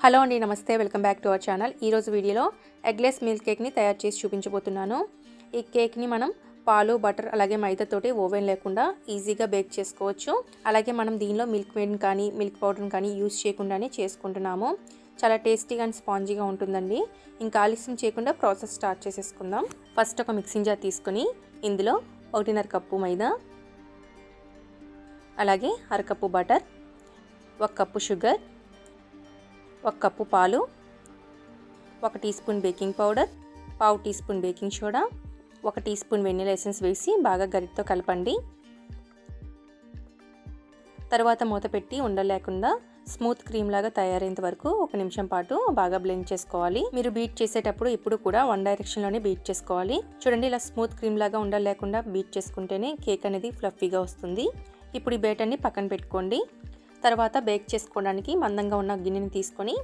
Hello అండి, నమస్తే. Welcome back to our channel. ఈరోజు వీడియోలో ఎగ్లెస్ మిల్క్ కేక్ని తయారు చేసి చూపించబోతున్నాను. ఈ కేక్ని మనం పాలు, బటర్ అలాగే మైదాతోటి ఓవెన్ లేకుండా ఈజీగా బేక్ చేసుకోవచ్చు. అలాగే మనం దీనిలో మిల్క్ మేడ్ని కానీ మిల్క్ పౌడర్ని కానీ యూస్ చేయకుండానే చేసుకుంటున్నాము. చాలా టేస్టీగా అండ్ స్పాంజీగా ఉంటుందండి. ఇంకా ఆలస్యం చేయకుండా ప్రాసెస్ స్టార్ట్ చేసేసుకుందాం. ఫస్ట్ ఒక మిక్సింగ్ జార్ తీసుకొని ఇందులో 1.5 కప్పు మైదా, అలాగే 1/2 cup butter, 1 cup sugar, 1 cup పాలు, 1 teaspoon baking powder, 1/2 teaspoon baking soda, 1 teaspoon vanilla essence వేసి బాగా గరిటెతో కలపండి. తర్వాత మూత పెట్టి ఉండలేకుండా స్మూత్ క్రీమ్ లాగా తయారైనంత వరకు 1 నిమిషం పాటు బాగా బ్లెండ్ చేసుకోవాలి. మీరు బీట్ చేసేటప్పుడు ఇప్పుడు కూడా వన్ డైరెక్షన్లోనే బీట్ చేసుకోవాలి. చూడండి, ఇలా స్మూత్ క్రీమ్ లాగా ఉండలేకుండా బీట్ చేసుకుంటేనే కేక్ అనేది ఫ్లఫీగా వస్తుంది. ఇప్పుడు ఈ బ్యాటర్ని పక్కన పెట్టుకోండి. తర్వాత బేక్ చేసుకోవడానికి మందంగా ఉన్న గిన్నెని తీసుకొని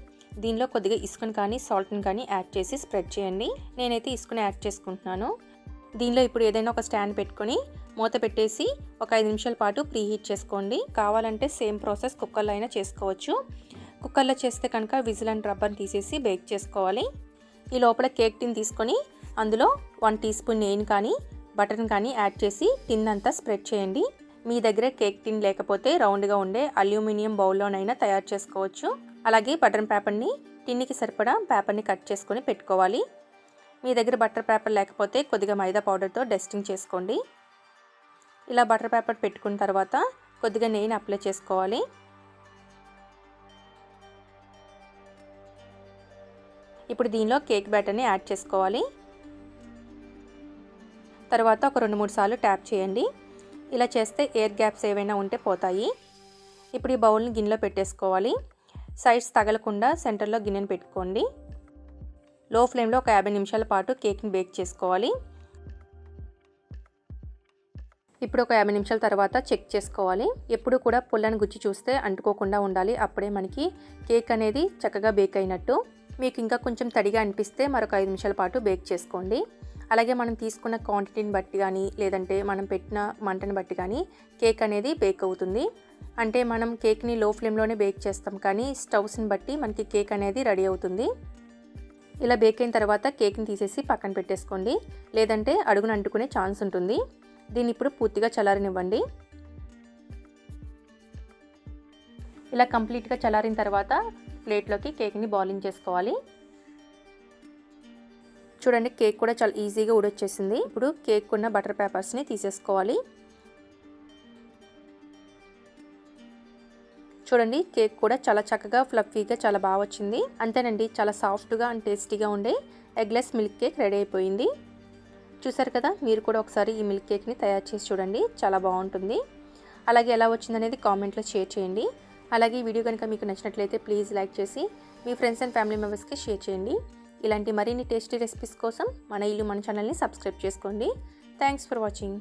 దీనిలో కొద్దిగా ఇసుకను కానీ సాల్ట్ని కానీ యాడ్ చేసి స్ప్రెడ్ చేయండి. నేనైతే ఇసుకని యాడ్ చేసుకుంటున్నాను. దీనిలో ఇప్పుడు ఏదైనా ఒక స్టాండ్ పెట్టుకొని మూత పెట్టేసి ఒక 5 నిమిషాల పాటు ప్రీ హీట్ చేసుకోండి. కావాలంటే సేమ్ ప్రాసెస్ కుక్కర్లో అయినా చేసుకోవచ్చు. కుక్కర్లో చేస్తే కనుక విజిల్ అండ్ రబ్బర్ని తీసేసి బేక్ చేసుకోవాలి. ఈ లోపల కేక్ టిన్ తీసుకొని అందులో 1 టీ స్పూన్ నెయ్యిని కానీ బటర్ని కానీ యాడ్ చేసి టిన్ అంతా స్ప్రెడ్ చేయండి. మీ దగ్గర కేక్ టిన్ లేకపోతే రౌండ్గా ఉండే అల్యూమినియం బౌల్లోనైనా తయారు చేసుకోవచ్చు. అలాగే బటర్ పేపర్ని టిన్నికి సరిపడా పేపర్ని కట్ చేసుకొని పెట్టుకోవాలి. మీ దగ్గర బటర్ పేపర్ లేకపోతే కొద్దిగా మైదా పౌడర్తో డస్టింగ్ చేసుకోండి. ఇలా బటర్ పేపర్ పెట్టుకున్న తర్వాత కొద్దిగా నెయ్యిని అప్లై చేసుకోవాలి. ఇప్పుడు దీనిలో కేక్ బ్యాటర్ని యాడ్ చేసుకోవాలి. తర్వాత ఒక 2-3 సార్లు ట్యాప్ చేయండి. ఇలా చేస్తే ఎయిర్ గ్యాప్స్ ఏవైనా ఉంటే పోతాయి. ఇప్పుడు ఈ బౌల్ని గిన్నెలో పెట్టేసుకోవాలి. సైడ్స్ తగలకుండా సెంటర్లో గిన్నెని పెట్టుకోండి. లో ఫ్లేమ్లో ఒక 50 నిమిషాల పాటు కేక్ని బేక్ చేసుకోవాలి. ఇప్పుడు ఒక 50 నిమిషాల తర్వాత చెక్ చేసుకోవాలి. ఎప్పుడు కూడా పుల్లని గుచ్చి చూస్తే అంటుకోకుండా ఉండాలి. అప్పుడే మనకి కేక్ అనేది చక్కగా బేక్ అయినట్టు. మీకు ఇంకా కొంచెం తడిగా అనిపిస్తే మరొక 5 నిమిషాల పాటు బేక్ చేసుకోండి. అలాగే మనం తీసుకున్న క్వాంటిటీని బట్టి కానీ లేదంటే మనం పెట్టిన మంటని బట్టి కానీ కేక్ అనేది బేక్ అవుతుంది. అంటే మనం కేక్ని లో ఫ్లేమ్లోనే బేక్ చేస్తాం, కానీ స్టవ్స్ని బట్టి మనకి కేక్ అనేది రెడీ అవుతుంది. ఇలా బేక్ అయిన తర్వాత కేక్ని తీసేసి పక్కన పెట్టేసుకోండి, లేదంటే అడుగున అంటుకునే ఛాన్స్ ఉంటుంది. దీన్ని ఇప్పుడు పూర్తిగా చల్లారనివ్వండి. ఇలా కంప్లీట్గా చల్లారిన తర్వాత ప్లేట్లోకి కేక్ని బౌలింగ్ చేసుకోవాలి. చూడండి, కేక్ కూడా చాలా ఈజీగా ఉడొచ్చేసింది. ఇప్పుడు కేక్ ఉన్న బటర్ పేపర్స్ని తీసేసుకోవాలి. చూడండి, కేక్ కూడా చాలా చక్కగా ఫ్లఫీగా చాలా బాగా వచ్చింది. అంతేనండి, చాలా సాఫ్ట్గా అండ్ టేస్టీగా ఉండే ఎగ్లెస్ మిల్క్ కేక్ రెడీ అయిపోయింది. చూసారు కదా, మీరు కూడా ఒకసారి ఈ మిల్క్ కేక్ని తయారు చేసి చూడండి, చాలా బాగుంటుంది. అలాగే ఎలా వచ్చిందనేది కామెంట్లో షేర్ చేయండి. అలాగే ఈ వీడియో కనుక మీకు నచ్చినట్లయితే ప్లీజ్ లైక్ చేసి మీ ఫ్రెండ్స్ అండ్ ఫ్యామిలీ మెంబర్స్కి షేర్ చేయండి. ఇలాంటి మరిన్ని టేస్టీ రెసిపీస్ కోసం మన ఇల్లు మన ఛానల్ని సబ్స్క్రైబ్ చేసుకోండి. Thanks for watching.